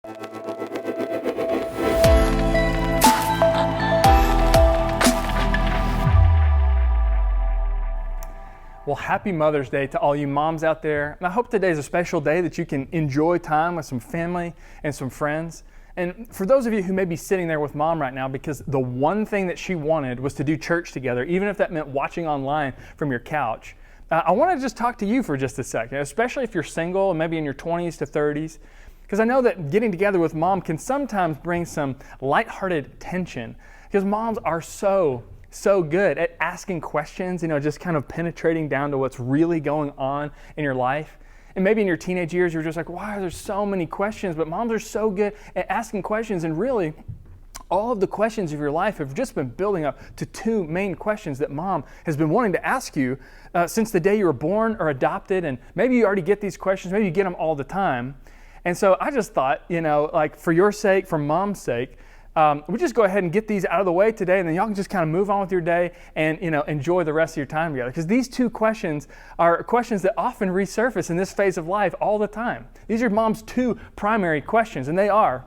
Well, happy Mother's Day to all you moms out there. And I hope today is a special day that you can enjoy time with some family and some friends. And for those of you who may be sitting there with mom right now because the one thing that she wanted was to do church together, even if that meant watching online from your couch, I want to just talk to you for just a second, especially if you're single and maybe in your 20s to 30s, because I know that getting together with mom can sometimes bring some lighthearted tension because moms are so good at asking questions, just kind of penetrating down to what's really going on in your life. And maybe in your teenage years, you're just like, why are there so many questions? But moms are so good at asking questions, and really, all of the questions of your life have just been building up to two main questions that mom has been wanting to ask you since the day you were born or adopted. And maybe you already get these questions, maybe you get them all the time. And so I just thought, like for your sake, for mom's sake, we just go ahead and get these out of the way today, and then y'all can just kind of move on with your day and enjoy the rest of your time together. Because these two questions are questions that often resurface in this phase of life all the time. These are mom's two primary questions, and they are,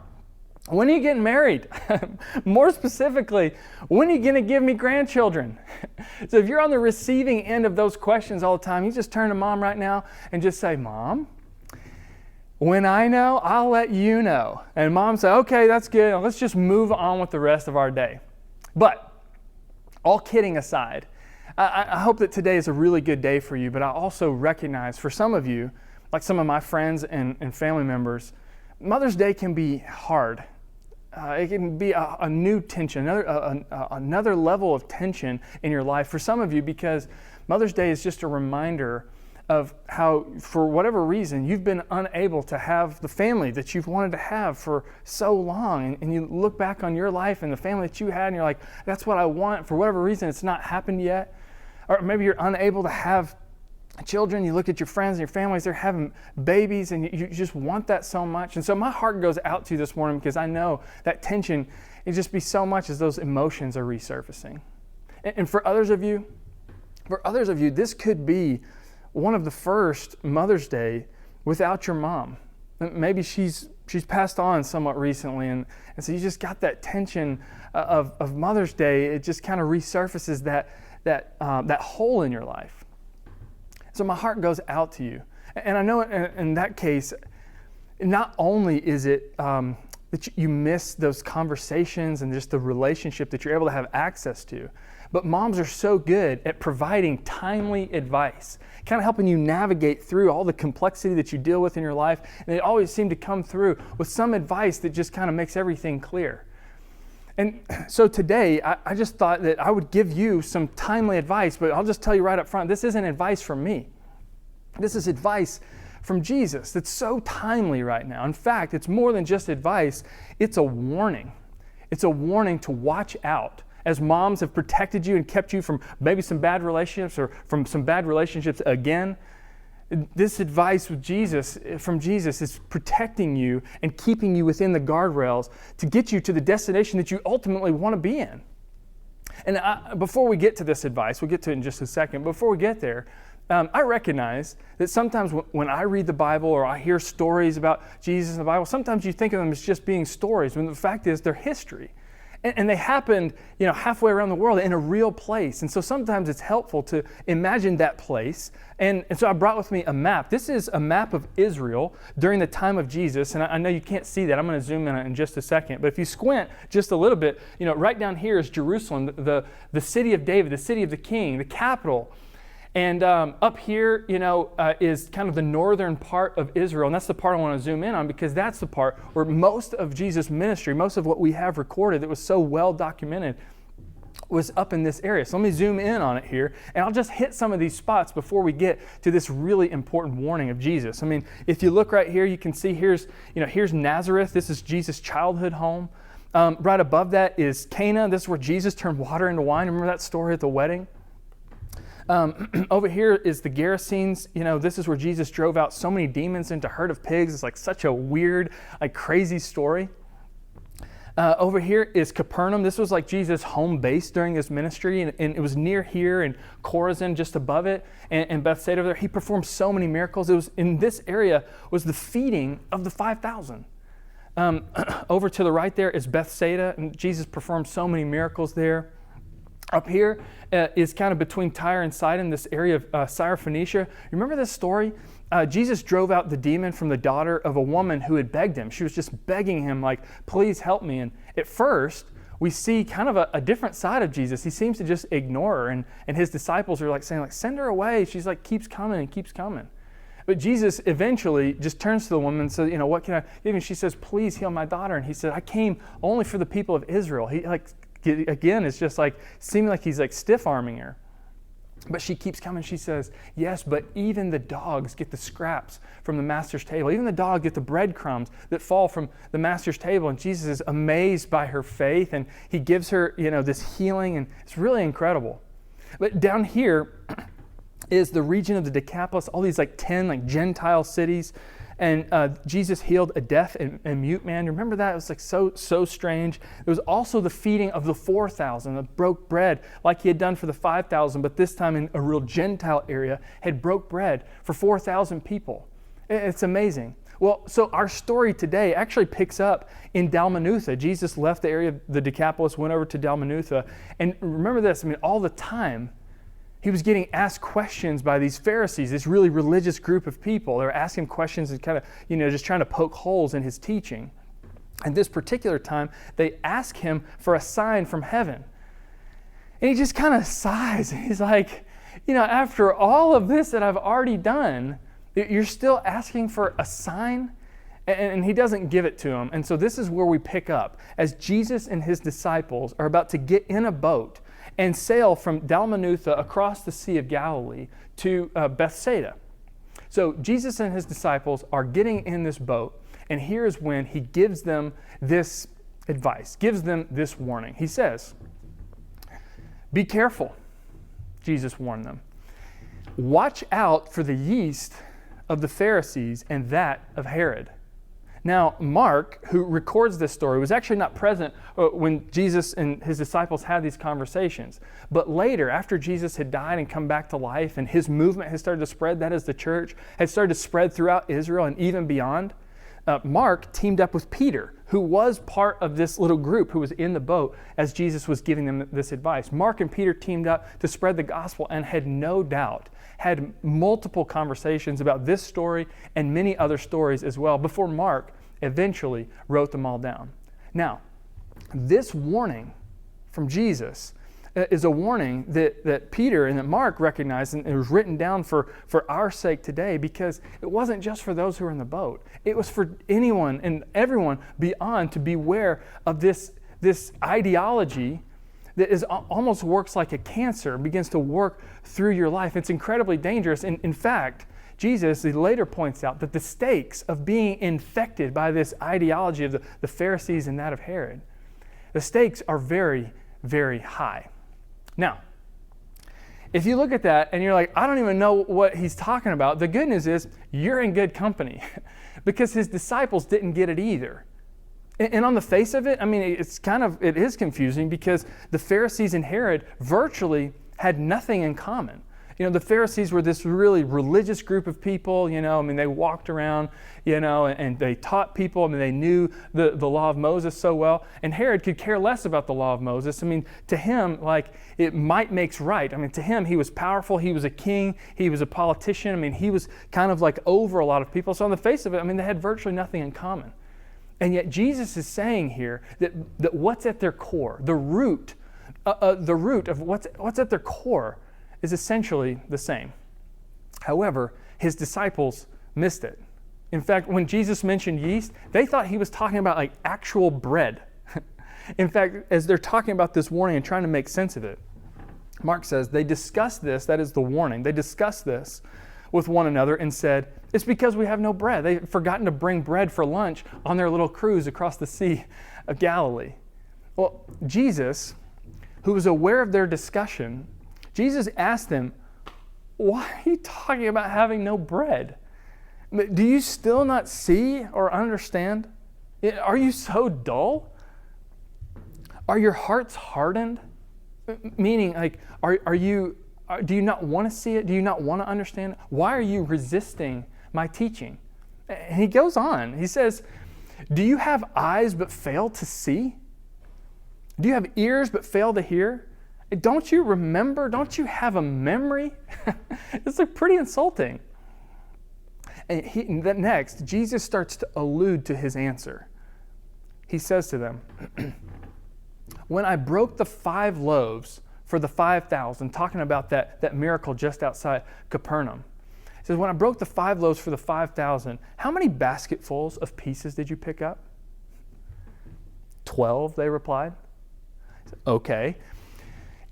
when are you getting married? More specifically, when are you going to give me grandchildren? So if you're on the receiving end of those questions all the time, you just turn to mom right now and just say, Mom, when I know, I'll let you know. And mom said, okay, that's good. Let's just move on with the rest of our day. But all kidding aside, I hope that today is a really good day for you, but I also recognize for some of you, like some of my friends and family members, Mother's Day can be hard. It can be a new tension, another level of tension in your life for some of you, because Mother's Day is just a reminder of how, for whatever reason, you've been unable to have the family that you've wanted to have for so long. And you look back on your life and the family that you had, and you're like, that's what I want. For whatever reason, it's not happened yet. Or maybe you're unable to have children. You look at your friends and your families, they're having babies, and you just want that so much. And so my heart goes out to you this morning because I know that tension can just be so much as those emotions are resurfacing. And for others of you, this could be one of the first Mother's Day without your mom. Maybe she's passed on somewhat recently, and so you just got that tension of Mother's Day. It just kind of resurfaces that hole in your life. So my heart goes out to you. And I know in that case, not only is it that you miss those conversations and just the relationship that you're able to have access to, but moms are so good at providing timely advice, kind of helping you navigate through all the complexity that you deal with in your life. And they always seem to come through with some advice that just kind of makes everything clear. And so today, I just thought that I would give you some timely advice, but I'll just tell you right up front, this isn't advice from me. This is advice from Jesus that's so timely right now. In fact, it's more than just advice, it's a warning. It's a warning to watch out. As moms have protected you and kept you from maybe some bad relationships or from some bad relationships again, this advice from Jesus is protecting you and keeping you within the guardrails to get you to the destination that you ultimately want to be in. And before we get to this advice, we'll get to it in just a second. Before we get there, I recognize that sometimes when I read the Bible or I hear stories about Jesus in the Bible, sometimes you think of them as just being stories, when the fact is they're history. And they happened, halfway around the world in a real place. And so sometimes it's helpful to imagine that place. And so I brought with me a map. This is a map of Israel during the time of Jesus. And I know you can't see that. I'm going to zoom in just a second. But if you squint just a little bit, right down here is Jerusalem, the city of David, the city of the king, the capital. And up here, is kind of the northern part of Israel. And that's the part I want to zoom in on, because that's the part where most of Jesus' ministry, most of what we have recorded that was so well documented, was up in this area. So let me zoom in on it here, and I'll just hit some of these spots before we get to this really important warning of Jesus. I mean, if you look right here, you can see here's Nazareth. This is Jesus' childhood home. Right above that is Cana. This is where Jesus turned water into wine. Remember that story at the wedding? Over here is the Gerasenes. This is where Jesus drove out so many demons into a herd of pigs. It's like such a weird, crazy story. Over here is Capernaum. This was like Jesus' home base during his ministry, and it was near here, and Chorazin just above it, and Bethsaida over there. He performed so many miracles. It was in this area was the feeding of the 5,000. Over to the right there is Bethsaida, and Jesus performed so many miracles there. Up here is kind of between Tyre and Sidon, this area of Syrophoenicia. Remember this story? Jesus drove out the demon from the daughter of a woman who had begged him. She was just begging him, like, please help me. And at first, we see kind of a different side of Jesus. He seems to just ignore her, and his disciples are like saying, like, send her away. She's like, keeps coming and keeps coming. But Jesus eventually just turns to the woman and says, what can I give you? And she says, please heal my daughter. And he said, I came only for the people of Israel. He again, it's just like seeming like he's like stiff-arming her. But she keeps coming. She says, yes, but even the dogs get the scraps from the master's table. Even the dogs get the breadcrumbs that fall from the master's table. And Jesus is amazed by her faith, and he gives her, this healing, and it's really incredible. But down here is the region of the Decapolis, all these 10 Gentile cities. And Jesus healed a deaf and mute man. Remember that? It was so strange. There was also the feeding of the 4,000 that broke bread like he had done for the 5,000, but this time in a real Gentile area, had broke bread for 4,000 people. It's amazing. Well, so our story today actually picks up in Dalmanutha. Jesus left the area of the Decapolis, went over to Dalmanutha. And remember this, all the time, he was getting asked questions by these Pharisees, this really religious group of people. They were asking him questions and kind of, just trying to poke holes in his teaching. And this particular time, they ask him for a sign from heaven. And he just kind of sighs. He's like, after all of this that I've already done, you're still asking for a sign? And he doesn't give it to them. And so this is where we pick up. As Jesus and his disciples are about to get in a boat and sail from Dalmanutha across the Sea of Galilee to Bethsaida. So Jesus and his disciples are getting in this boat, and here's when he gives them this advice, gives them this warning. He says, be careful, Jesus warned them. Watch out for the yeast of the Pharisees and that of Herod. Now, Mark, who records this story, was actually not present when Jesus and his disciples had these conversations. But later, after Jesus had died and come back to life, and his movement had started to spread, that is the church, had started to spread throughout Israel and even beyond, Mark teamed up with Peter, who was part of this little group who was in the boat as Jesus was giving them this advice. Mark and Peter teamed up to spread the gospel and had no doubt had multiple conversations about this story and many other stories as well before Mark eventually wrote them all down. Now, this warning from Jesus is a warning that Peter and that Mark recognized, and it was written down for our sake today, because it wasn't just for those who were in the boat. It was for anyone and everyone beyond to beware of this ideology that almost works like a cancer, begins to work through your life. It's incredibly dangerous. And in fact, Jesus later points out that the stakes of being infected by this ideology of the Pharisees and that of Herod, the stakes are very, very high. Now, if you look at that and you're like, I don't even know what he's talking about, the good news is you're in good company because his disciples didn't get it either. And on the face of it, it is confusing because the Pharisees and Herod virtually had nothing in common. The Pharisees were this really religious group of people, they walked around, and they taught people. They knew the law of Moses so well. And Herod could care less about the law of Moses. To him, it might makes right. To him, he was powerful. He was a king. He was a politician. He was kind of over a lot of people. So on the face of it, they had virtually nothing in common. And yet Jesus is saying here that what's at their core, the root of what's at their core is essentially the same. However, his disciples missed it. In fact, when Jesus mentioned yeast, they thought he was talking about actual bread. In fact, as they're talking about this warning and trying to make sense of it, Mark says they discussed this, that is the warning, they discussed this with one another and said, it's because we have no bread. They'd forgotten to bring bread for lunch on their little cruise across the Sea of Galilee. Well, Jesus, who was aware of their discussion, Jesus asked them, why are you talking about having no bread? Do you still not see or understand? Are you so dull? Are your hearts hardened? Meaning, do you not want to see it? Do you not want to understand it? Why are you resisting my teaching? And he goes on. He says, Do you have eyes but fail to see? Do you have ears but fail to hear? Don't you remember? Don't you have a memory? It's like pretty insulting. And then next, Jesus starts to allude to his answer. He says to them, when I broke the 5 loaves for the 5,000, talking about that miracle just outside Capernaum. He says, when I broke the 5 loaves for the 5,000, how many basketfuls of pieces did you pick up? 12, they replied. Said, okay.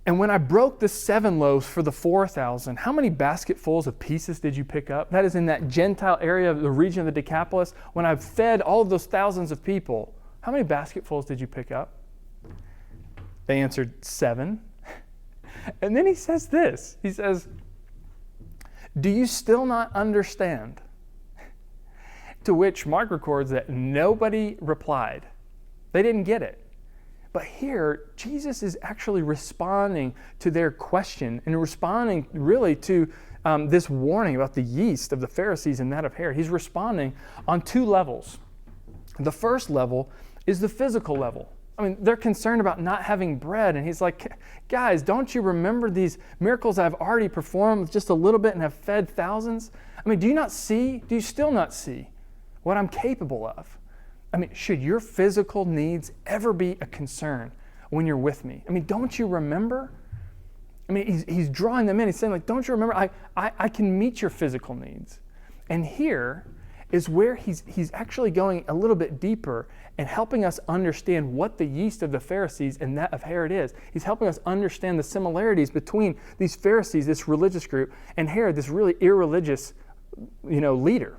And when I broke the 7 loaves for the 4,000, how many basketfuls of pieces did you pick up? That is in that Gentile area of the region of the Decapolis. When I fed all of those thousands of people, how many basketfuls did you pick up? They answered 7. And then he says this. He says, do you still not understand? To which Mark records that nobody replied. They didn't get it. But here, Jesus is actually responding to their question and responding really to this warning about the yeast of the Pharisees and that of Herod. He's responding on 2 levels. The first level is the physical level. I mean, they're concerned about not having bread. And he's like, guys, don't you remember these miracles I've already performed with just a little bit and have fed thousands? I mean, do you still not see what I'm capable of? I mean, should your physical needs ever be a concern when you're with me? I mean, don't you remember? I mean, he's drawing them in. He's saying, like, don't you remember? I can meet your physical needs. And here is where he's actually going a little bit deeper and helping us understand what the yeast of the Pharisees and that of Herod is. He's helping us understand the similarities between these Pharisees, this religious group, and Herod, this really irreligious, leader.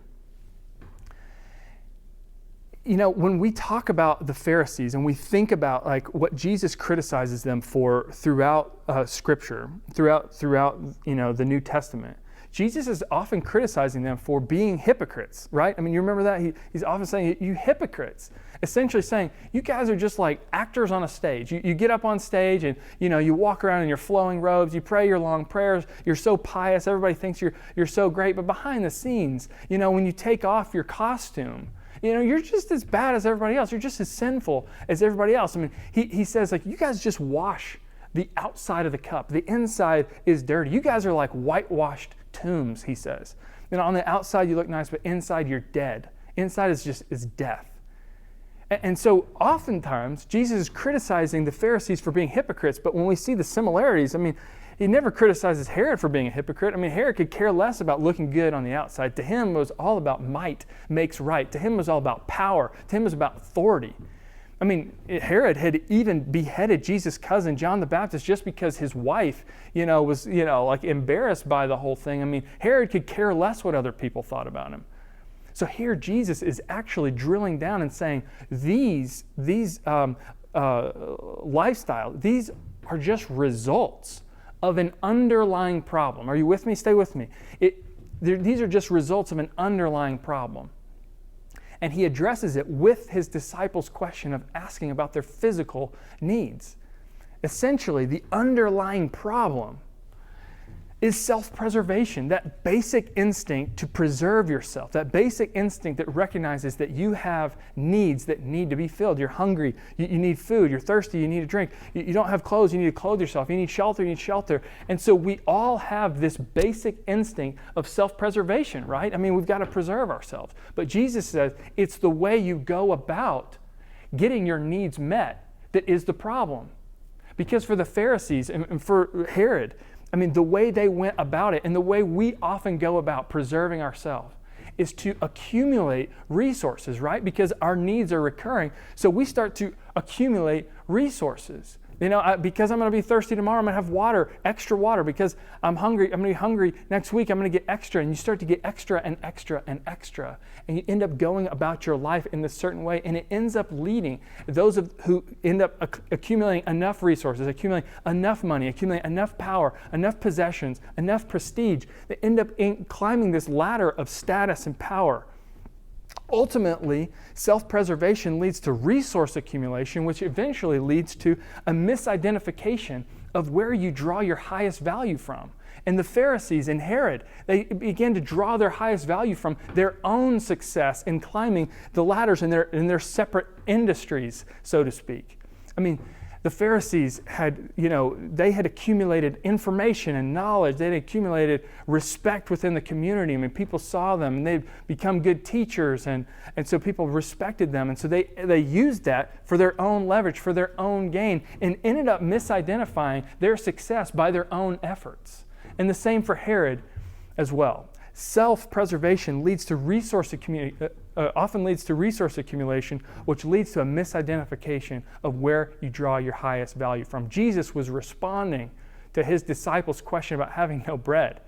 When we talk about the Pharisees and we think about like what Jesus criticizes them for throughout Scripture, throughout the New Testament, Jesus is often criticizing them for being hypocrites, right? I mean, you remember that? He's often saying, you hypocrites. Essentially saying, you guys are just like actors on a stage. You get up on stage and, you walk around in your flowing robes, you pray your long prayers, you're so pious, everybody thinks you're so great. But behind the scenes, when you take off your costume, you're just as bad as everybody else. You're just as sinful as everybody else. I mean, he says, like, you guys just wash the outside of the cup. The inside is dirty. You guys are like whitewashed tombs, he says. On the outside you look nice, but inside you're dead. Inside is death. And so oftentimes Jesus is criticizing the Pharisees for being hypocrites, but when we see the similarities, I mean, he never criticizes Herod for being a hypocrite. I mean, Herod could care less about looking good on the outside. To him, it was all about might makes right. To him, it was all about power. To him, it was about authority. I mean, Herod had even beheaded Jesus' cousin, John the Baptist, just because his wife, was, like embarrassed by the whole thing. I mean, Herod could care less what other people thought about him. So here Jesus is actually drilling down and saying, these lifestyle, these are just results of an underlying problem. Are you with me? Stay with me. These are just results of an underlying problem. And he addresses it with his disciples' question of asking about their physical needs. Essentially, the underlying problem is self-preservation, that basic instinct to preserve yourself, that basic instinct that recognizes that you have needs that need to be filled. You're hungry, you need food, you're thirsty, you need a drink, you don't have clothes, you need to clothe yourself, you need shelter. And so we all have this basic instinct of self-preservation, right? I mean, we've got to preserve ourselves. But Jesus says it's the way you go about getting your needs met that is the problem. Because for the Pharisees and for Herod, I mean, the way they went about it and the way we often go about preserving ourselves is to accumulate resources, right? Because our needs are recurring. So we start to accumulate resources. Because I'm going to be thirsty tomorrow, I'm going to have water, extra water. Because I'm hungry, I'm going to be hungry next week, I'm going to get extra. And you start to get extra and extra and extra. And you end up going about your life in this certain way. And it ends up leading those who end up accumulating enough resources, accumulating enough money, accumulating enough power, enough possessions, enough prestige. They end up climbing this ladder of status and power. Ultimately, self-preservation leads to resource accumulation, which eventually leads to a misidentification of where you draw your highest value from. And the Pharisees and Herod, they began to draw their highest value from their own success in climbing the ladders in their separate industries, so to speak. I mean, the Pharisees had, they had accumulated information and knowledge. They had accumulated respect within the community. I mean, people saw them and they'd become good teachers, and so people respected them. And so they used that for their own leverage, for their own gain, and ended up misidentifying their success by their own efforts. And the same for Herod as well. Self-preservation leads to often leads to resource accumulation, which leads to a misidentification of where you draw your highest value from. Jesus was responding to his disciples' question about having no bread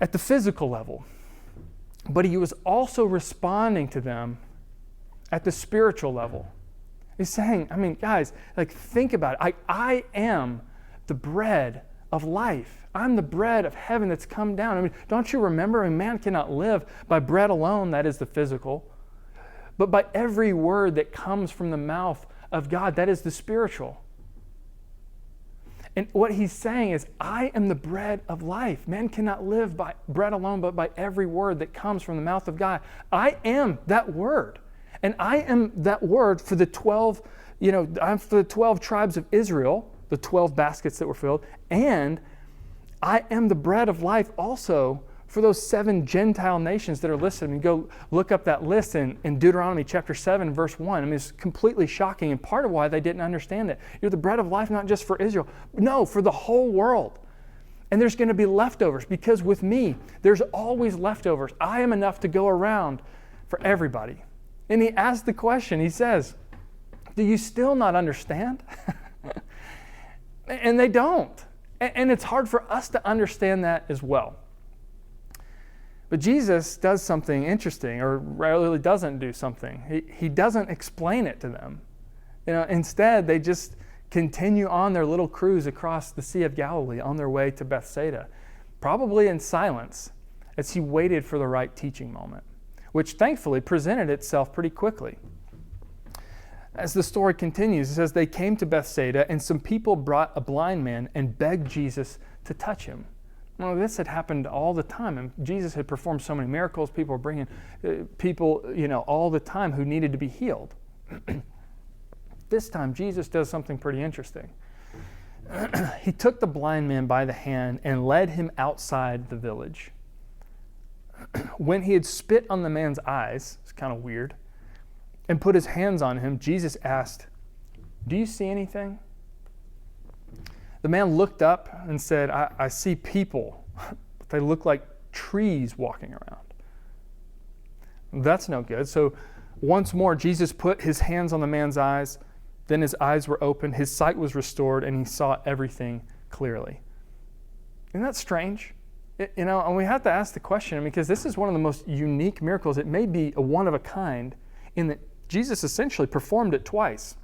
at the physical level, but he was also responding to them at the spiritual level. He's saying, guys, think about it. I am the bread of life. I'm the bread of heaven that's come down. Don't you remember? Man cannot live by bread alone, that is the physical, but by every word that comes from the mouth of God, that is the spiritual. And what he's saying is, I am the bread of life. Man cannot live by bread alone, but by every word that comes from the mouth of God. I am that word. And I am that word for the 12, I'm for the 12 tribes of Israel, the 12 baskets that were filled, and I am the bread of life also for those 7 Gentile nations that are listed. Go look up that list in Deuteronomy chapter 7, verse 1. It's completely shocking, and part of why they didn't understand it. You're the bread of life not just for Israel. No, for the whole world. And there's going to be leftovers, because with me, there's always leftovers. I am enough to go around for everybody. And he asked the question, he says, do you still not understand? And they don't. And it's hard for us to understand that as well. But Jesus does something interesting, or really doesn't do something. He doesn't explain it to them. Instead, they just continue on their little cruise across the Sea of Galilee on their way to Bethsaida, probably in silence, as he waited for the right teaching moment, which thankfully presented itself pretty quickly. As the story continues, it says they came to Bethsaida, and some people brought a blind man and begged Jesus to touch him. Well, this had happened all the time, and Jesus had performed so many miracles. People were bringing people, all the time who needed to be healed. This time, Jesus does something pretty interesting. He took the blind man by the hand and led him outside the village. When he had spit on the man's eyes, it's kind of weird, and put his hands on him, Jesus asked, "Do you see anything?" The man looked up and said, I see people, but they look like trees walking around. That's no good. So once more, Jesus put his hands on the man's eyes. Then his eyes were opened, his sight was restored, and he saw everything clearly. Isn't that strange? And we have to ask the question, because this is one of the most unique miracles. It may be a one of a kind in that Jesus essentially performed it twice.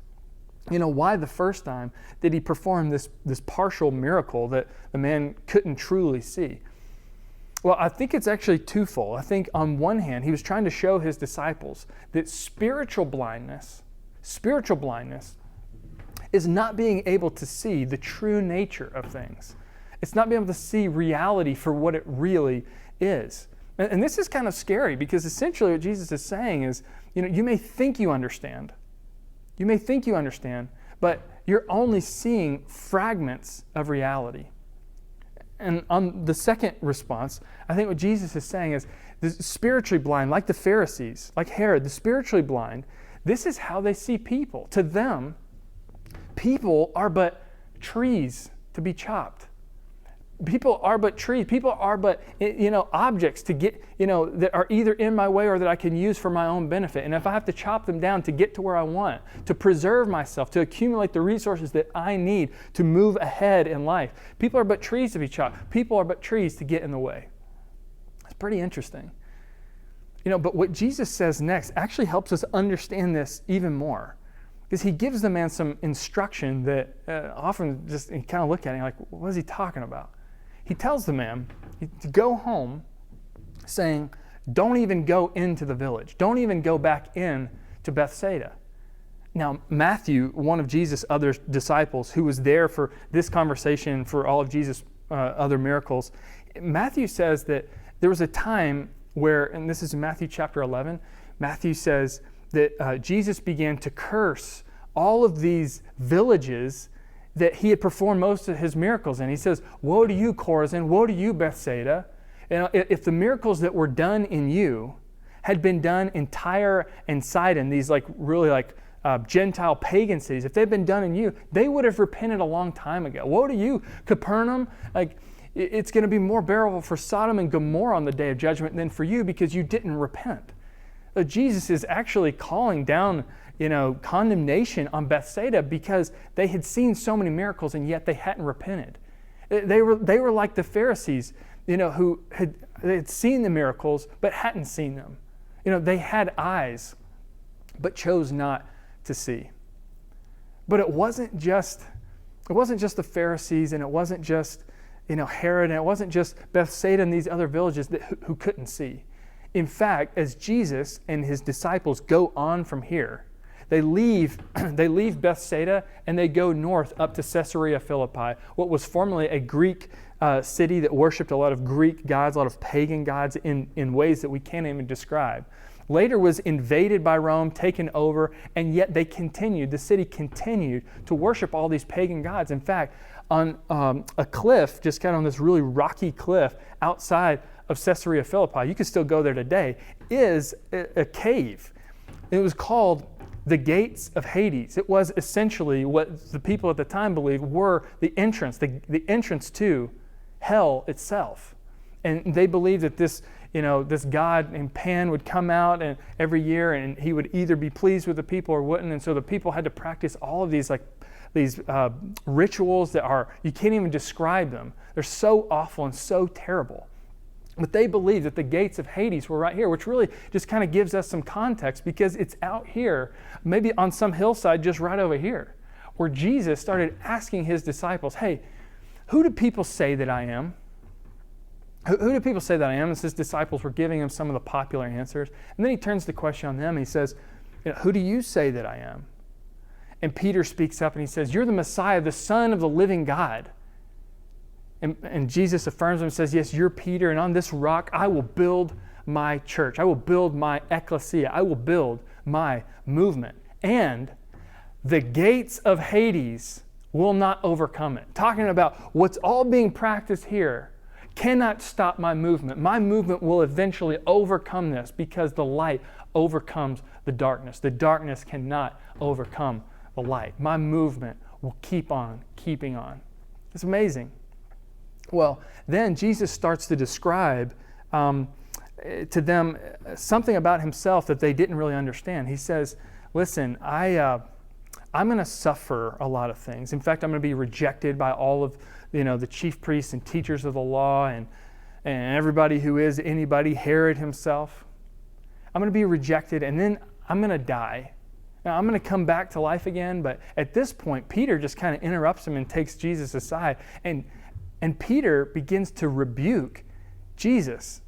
Why the first time did he perform this partial miracle that the man couldn't truly see? Well, I think it's actually twofold. I think on one hand, he was trying to show his disciples that spiritual blindness is not being able to see the true nature of things. It's not being able to see reality for what it really is. And this is kind of scary, because essentially what Jesus is saying is, you may think you understand. You may think you understand, but you're only seeing fragments of reality. And on the second response, I think what Jesus is saying is, the spiritually blind, like the Pharisees, like Herod, the spiritually blind, this is how they see people. To them, people are but trees to be chopped. People are but trees. People are but, objects to get, that are either in my way or that I can use for my own benefit. And if I have to chop them down to get to where I want, to preserve myself, to accumulate the resources that I need to move ahead in life, people are but trees to be chopped. People are but trees to get in the way. It's pretty interesting. But what Jesus says next actually helps us understand this even more. Because he gives the man some instruction that often just you kind of look at it and you're like, what is he talking about? He tells the man to go home, saying, don't even go into the village. Don't even go back in to Bethsaida. Now, Matthew, one of Jesus' other disciples, who was there for this conversation, for all of Jesus' other miracles, Matthew says that there was a time where, and this is in Matthew chapter 11, Matthew says that Jesus began to curse all of these villages that he had performed most of his miracles in. He says, "Woe to you, Chorazin! Woe to you, Bethsaida! If the miracles that were done in you had been done in Tyre and Sidon," these Gentile pagan cities, if they'd been done in you, they would have repented a long time ago. Woe to you, Capernaum! It's going to be more bearable for Sodom and Gomorrah on the day of judgment than for you because you didn't repent. Jesus is actually calling down, condemnation on Bethsaida because they had seen so many miracles and yet they hadn't repented. They were like the Pharisees, who had seen the miracles but hadn't seen them. They had eyes but chose not to see. But it wasn't just the Pharisees, and it wasn't just Herod, and it wasn't just Bethsaida and these other villages who couldn't see. In fact, as Jesus and his disciples go on from here, they leave Bethsaida and they go north up to Caesarea Philippi, what was formerly a Greek city that worshipped a lot of Greek gods, a lot of pagan gods in ways that we can't even describe. Later was invaded by Rome, taken over, and yet the city continued to worship all these pagan gods. In fact, on a cliff, just kind of on this really rocky cliff outside of Caesarea Philippi, you can still go there today, is a cave. It was called the Gates of Hades. It was essentially what the people at the time believed were the entrance to hell itself. And they believed that this god named Pan would come out and every year, and he would either be pleased with the people or wouldn't. And so the people had to practice all of these rituals that you can't even describe them. They're so awful and so terrible. But they believed that the gates of Hades were right here, which really just kind of gives us some context because it's out here, maybe on some hillside just right over here, where Jesus started asking his disciples, "Hey, who do people say that I am?" Who do people say that I am? And his disciples were giving him some of the popular answers. And then he turns the question on them and he says, "Who do you say that I am?" And Peter speaks up and he says, "You're the Messiah, the Son of the living God." And Jesus affirms him and says, "Yes, you're Peter, and on this rock I will build my church. I will build my ecclesia. I will build my movement. And the gates of Hades will not overcome it." Talking about what's all being practiced here cannot stop my movement. My movement will eventually overcome this because the light overcomes the darkness. The darkness cannot overcome the light. My movement will keep on keeping on. It's amazing. Well, then Jesus starts to describe to them something about himself that they didn't really understand. He says, "Listen, I'm going to suffer a lot of things. In fact, I'm going to be rejected by all of the chief priests and teachers of the law and everybody who is anybody, Herod himself. I'm going to be rejected, and then I'm going to die. Now, I'm going to come back to life again." But at this point, Peter just kind of interrupts him and takes Jesus aside. And Peter begins to rebuke Jesus.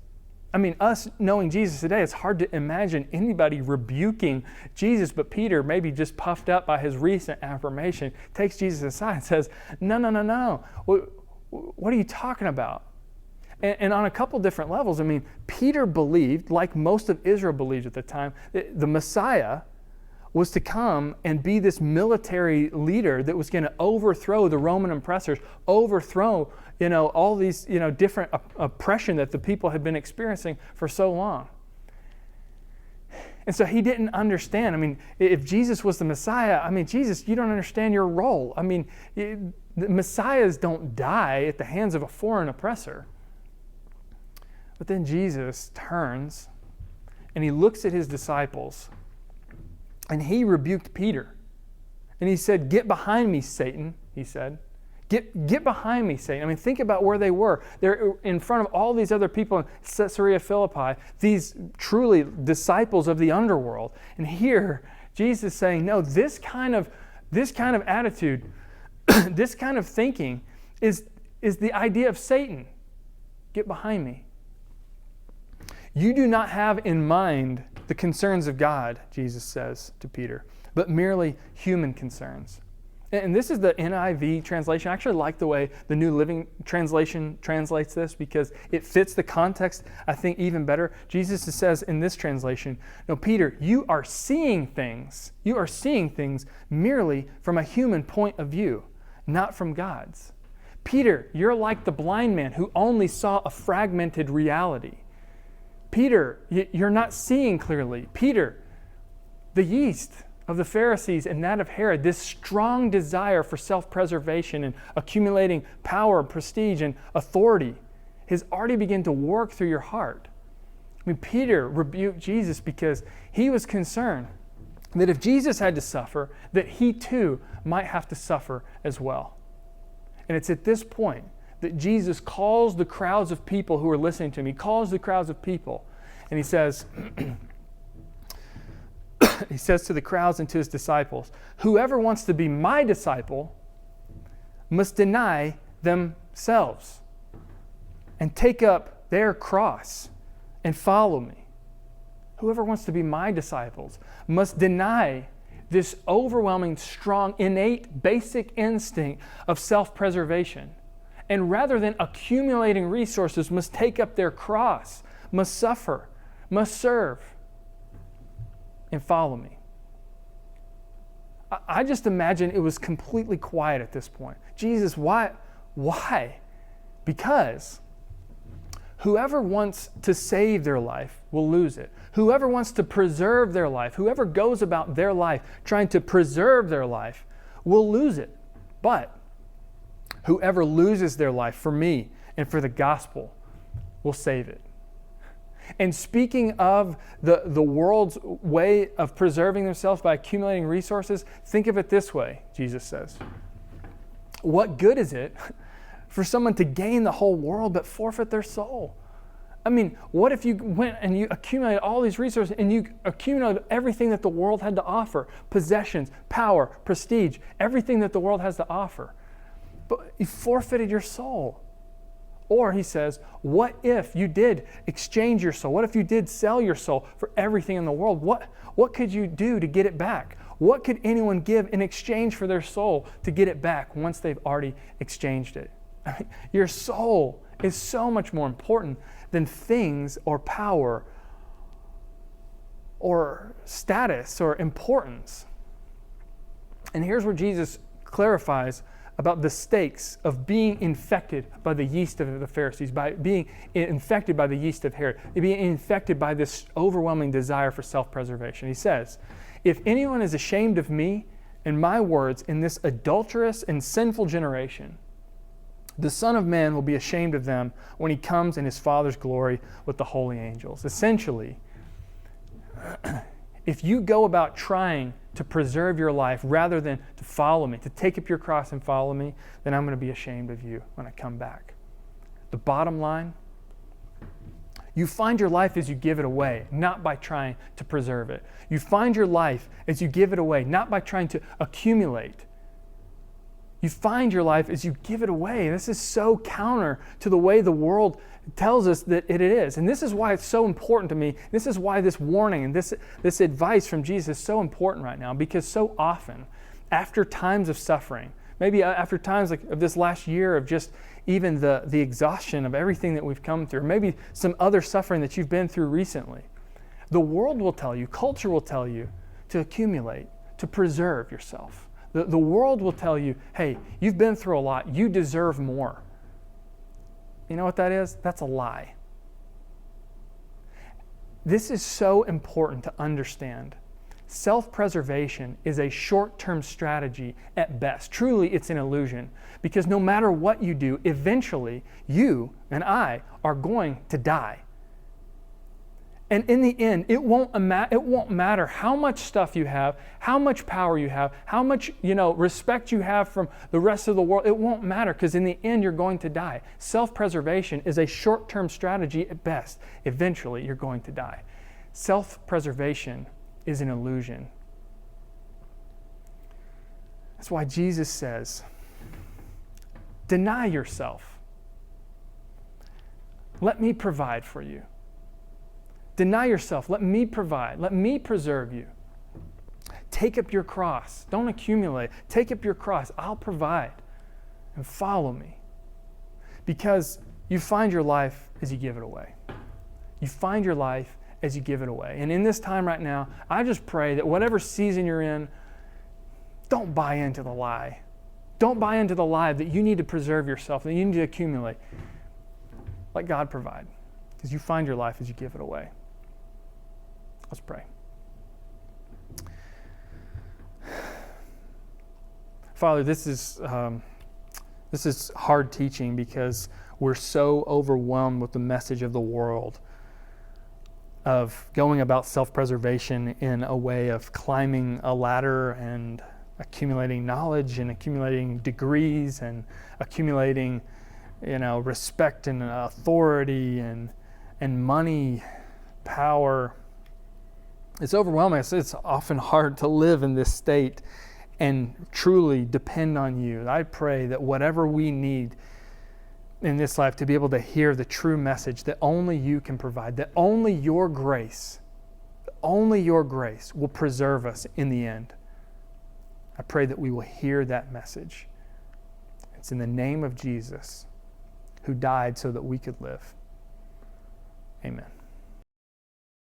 I mean, us knowing Jesus today, it's hard to imagine anybody rebuking Jesus, but Peter, maybe just puffed up by his recent affirmation, takes Jesus aside and says, No. What are you talking about? And on a couple different levels, I mean, Peter believed, like most of Israel believed at the time, that the Messiah was to come and be this military leader that was going to overthrow the Roman oppressors, overthrow, all these, different oppression that the people had been experiencing for so long. And so he didn't understand. I mean, if Jesus was the Messiah, Jesus, you don't understand your role. The Messiahs don't die at the hands of a foreign oppressor. But then Jesus turns and he looks at his disciples. And he rebuked Peter. And he said, "Get behind me, Satan," he said. Get behind me, Satan. Think about where they were. They're in front of all these other people in Caesarea Philippi, these truly disciples of the underworld. And here, Jesus is saying, no, this kind of attitude, this kind of thinking is the idea of Satan. Get behind me. You do not have in mind the concerns of God, Jesus says to Peter, but merely human concerns. And this is the NIV translation. I actually like the way the New Living Translation translates this because it fits the context, I think, even better. Jesus says in this translation, no, Peter, you are seeing things. You are seeing things merely from a human point of view, not from God's. Peter, you're like the blind man who only saw a fragmented reality. Peter, you're not seeing clearly. Peter, the yeast of the Pharisees and that of Herod, this strong desire for self-preservation and accumulating power, prestige, and authority has already begun to work through your heart. I mean, Peter rebuked Jesus because he was concerned that if Jesus had to suffer, that he too might have to suffer as well. And it's at this point that Jesus calls the crowds of people who are listening to him. He calls the crowds of people and he says, he says to the crowds and to his disciples, whoever wants to be my disciple must deny themselves and take up their cross and follow me. Whoever wants to be my disciples must deny this overwhelming, strong, innate, basic instinct of self-preservation. And rather than accumulating resources, must take up their cross, must suffer, must serve, and follow me. I just imagine it was completely quiet at this point. Jesus, why? Why? Because whoever wants to save their life will lose it. Whoever wants to preserve their life, whoever goes about their life trying to preserve their life will lose it. But whoever loses their life for me and for the gospel will save it. And speaking of the world's way of preserving themselves by accumulating resources, think of it this way, Jesus says. What good is it for someone to gain the whole world but forfeit their soul? I mean, what if you went and you accumulated all these resources and you accumulated everything that the world had to offer? Possessions, power, prestige, everything that the world has to offer. But you forfeited your soul. Or he says, what if you did exchange your soul? What if you did sell your soul for everything in the world? What could you do to get it back? What could anyone give in exchange for their soul to get it back once they've already exchanged it? I mean, your soul is so much more important than things or power or status or importance. And here's where Jesus clarifies about the stakes of being infected by the yeast of the Pharisees, by being infected by the yeast of Herod, being infected by this overwhelming desire for self-preservation. He says, if anyone is ashamed of me and my words in this adulterous and sinful generation, the Son of Man will be ashamed of them when he comes in his Father's glory with the holy angels. Essentially, if you go about trying to preserve your life rather than to follow me, to take up your cross and follow me, then I'm going to be ashamed of you when I come back. The bottom line, you find your life as you give it away, not by trying to preserve it. You find your life as you give it away, not by trying to accumulate. You find your life as you give it away. This is so counter to the way the world tells us that it is. And this is why it's so important to me. This is why this warning and this advice from Jesus is so important right now, because so often, after times of suffering, maybe after times like of this last year of just even the exhaustion of everything that we've come through, maybe some other suffering that you've been through recently, the world will tell you, culture will tell you to accumulate, to preserve yourself. The world will tell you, hey, you've been through a lot, you deserve more. You know what that is? That's a lie. This is so important to understand. Self-preservation is a short-term strategy at best. Truly, it's an illusion, because no matter what you do, eventually you and I are going to die. And in the end, it won't matter how much stuff you have, how much power you have, how much respect you have from the rest of the world. It won't matter, because in the end, you're going to die. Self-preservation is a short-term strategy at best. Eventually, you're going to die. Self-preservation is an illusion. That's why Jesus says, deny yourself. Let me provide for you. Deny yourself. Let me provide. Let me preserve you. Take up your cross. Don't accumulate. Take up your cross. I'll provide. And follow me. Because you find your life as you give it away. You find your life as you give it away. And in this time right now, I just pray that whatever season you're in, don't buy into the lie. Don't buy into the lie that you need to preserve yourself, that you need to accumulate. Let God provide. Because you find your life as you give it away. Let's pray. Father, this is hard teaching because we're so overwhelmed with the message of the world of going about self-preservation in a way of climbing a ladder and accumulating knowledge and accumulating degrees and accumulating, respect and authority and money, power. It's overwhelming. It's often hard to live in this state and truly depend on you. I pray that whatever we need in this life to be able to hear the true message that only you can provide, that only your grace will preserve us in the end. I pray that we will hear that message. It's in the name of Jesus, who died so that we could live. Amen.